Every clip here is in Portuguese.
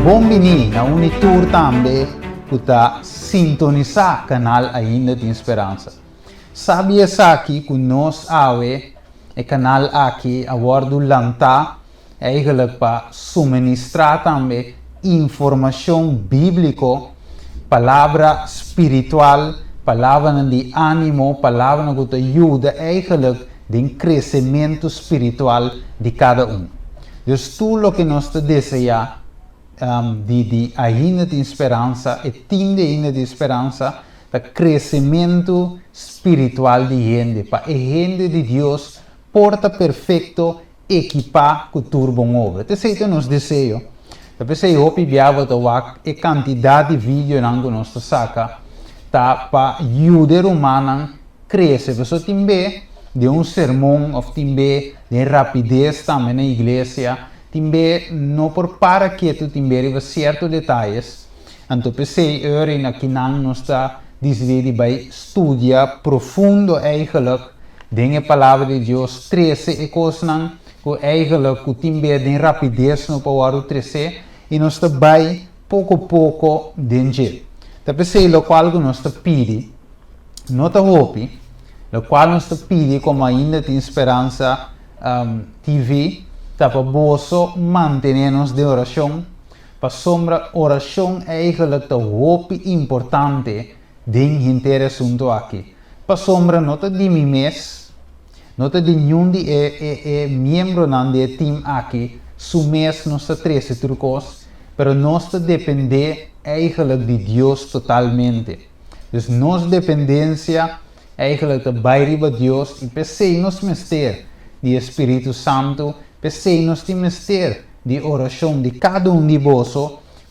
Bom-vindo a tour também para sintonizar o canal Ainda de Esperança. Sabia aqui que nós o canal aqui agora lançar eigenlijk para suministrar também informação bíblica, palavra espiritual, palavra de ânimo, palavra que ajuda eigenlijk de crescimento espiritual de cada um. Então, tudo o que nós desejamos de ainda de esperança e tende ainda de esperança para crescimento espiritual de gente, para a gente de Deus porta perfeito equipar com tudo bom obra. Então, esse é o nosso desejo. Depois eu hope viava a quantidade de vídeo que nós saca para ajudar o humano a crescer. Você também de sermão ou também de rapidez também na igreja. Também não por para que tu também certos detalhes. Então, pensei aqui nós está decidido para estudar profundo eigenlijk a palavra de Deus 13 coisas que eigenlijk que também de rapidez no para 13 e nós está vai pouco a pouco dentro. Então, pensei o qual nós está pedindo, não está hope, o qual nós está pedindo como ainda tem esperança TV. Para bolso manter-nos de oração, para sombra oração é eigenlijk hope importante de inteiro assunto aqui. Para sombra nota de mim mês, nota de nenhum de membro do time aqui, su mês nós está 13 trucos, pero nós depende eigenlijk de Deus totalmente. Dus nossa dependência é eigenlijk de Deus e pensei nos mistério de Espírito Santo. Pensei nos mistério de oração de cada de vós,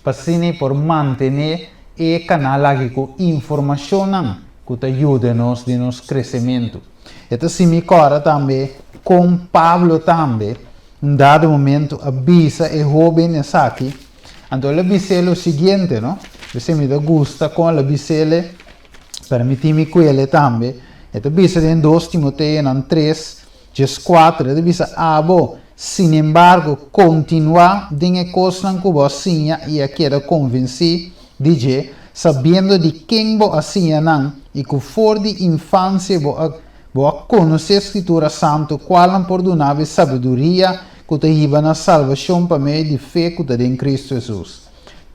para por manter o canal aqui com informação que te ajuda nos de nosso crescimento. Então, se me cora também, com Pablo também, dado momento, avisa e jovens aqui. Então, ele avisa o seguinte, não? Se me gusta com ele avisa, permite-me que ele também. Então, avisa em 2 Timoteo 3, 4, ele avisa, sin embargo, continua de coisas que você e queda convencido de sabendo de quem você não e que for de infância você conhece a Escritura Santa, qual perdonava sabedoria que te iba na salvação para meio de fé que te em Cristo Jesus.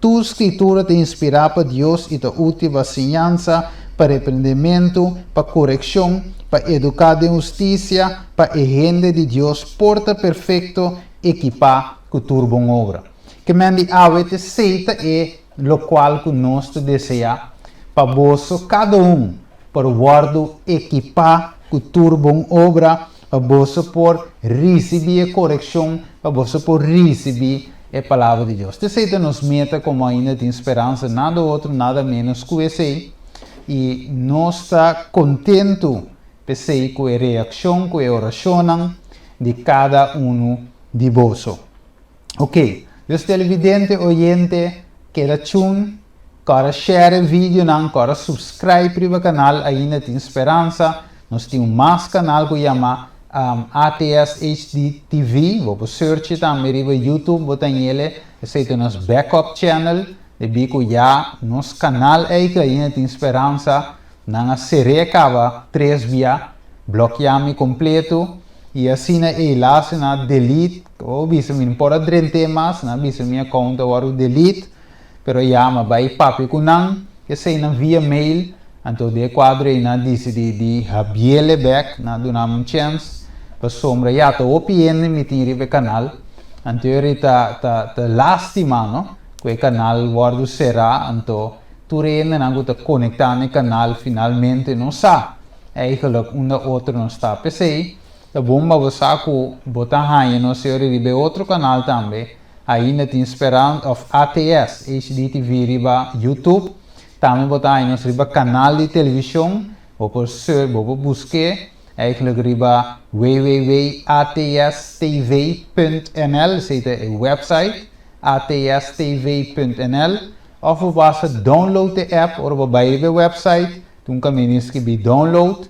Tu Escritura te inspira para Deus e te útil para ensinança, para repreendimento, para correção, para educar de justiça, para a gente de Deus porta perfeito equipar com tudo bom obra. Que mande a te seita é o qual que nós deseja para vós cada para guardar equipar com tudo bom obra, para vós por receber a correção, para vós por receber a palavra de Deus. Te seita nos meta como ainda tem esperança, nada outro, nada menos que esse. E nós está contento pensei com a reação, com a oração de cada de vós. Ok, Deus televidente, oyente, queda tune, para share o vídeo, para subscribe para o canal Ainda Tem Esperança. Nós temos mais canal que chama ATS TV, vou search também no YouTube, botar ele, esse é o nosso backup channel, de bico já, nosso canal Ainda Tem Esperança. Nanga se acaba 3 via bloquear-me completo e assim na enlace na delete ou bisa me pode drente mais na bisa minha conta o delete pero já mas vai papi kunang que sei na via mail então de quadro e na decidi de habiele back na donam chance para sombra já to opn me tinha canal então tá lastima no que o canal guardo será então turena na guta conectar no canal finalmente não sa eigenlijk outro não está pensei a bomba você com botar aí no seu ribe outro canal também ainda tem esperança of ATS TV riba YouTube também botar aí no riba canal de televisão vou buscar eigenlijk riba www.atstv.nl seita o website atstv.nl of você download a app ou vai para o website, tu caminho escrever download,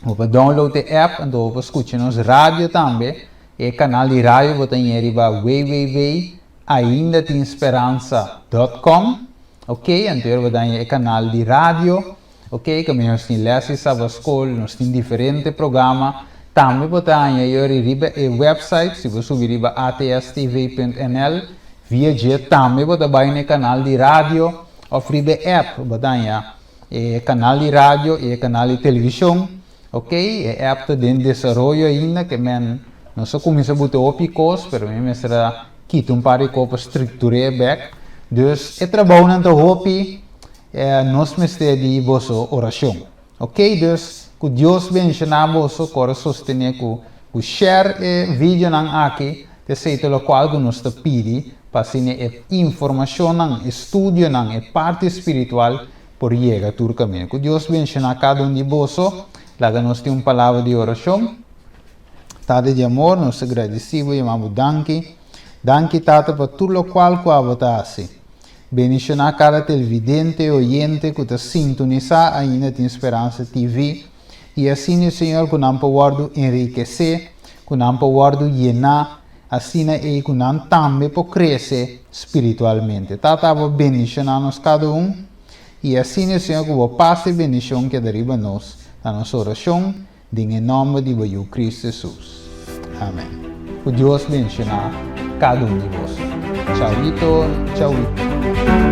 ou download a app, então você escuta nos rádio também, e canal de rádio você tem aí para www ainda tem esperança.com, ok? Então, você tem o canal de rádio, ok? Que nós temos lessons à escola, nós temos diferentes programas. Também você tem o website, se você subir a atstv.nl, via dia também você vai no canal de rádio, ou riba app, você tem o canal de rádio e o canal de televisão, ok? A app está em desenvolvimento ainda, que não só começa a botar opicos, mas será que um par de copas estruturar back. Dus, het trabalho não está hopi, nós mestre de vossa oração, ok? Dus, que Deus bendiga vosso coração, sostener que share vídeo não aqui, te sei pelo qual que nós está pedi, para ser informação não, estudo não, parte espiritual por chegar a todo caminho. Que Deus bendiga cada de vosso, lá nós temos palavra de oração, Tata de amor, nós agradecemos e amamos danke. Danke, Tata, por tudo o qual que você faz. Bendicionar cada televidente, oyente que está sintonizado ainda tem Esperança TV. E assim, Senhor, que não pode enriquecer, que não pode llenar, assim é que não também pode crescer espiritualmente. Tata, vou bendicionar-nos cada e assim, Senhor, que vou passar a bendição que deriva nós, a nossa oração, em nome de Cristo Jesus. Amém. Que Deus bendiga cada de vós. Tchau, Vitor. Tchau, Vitor.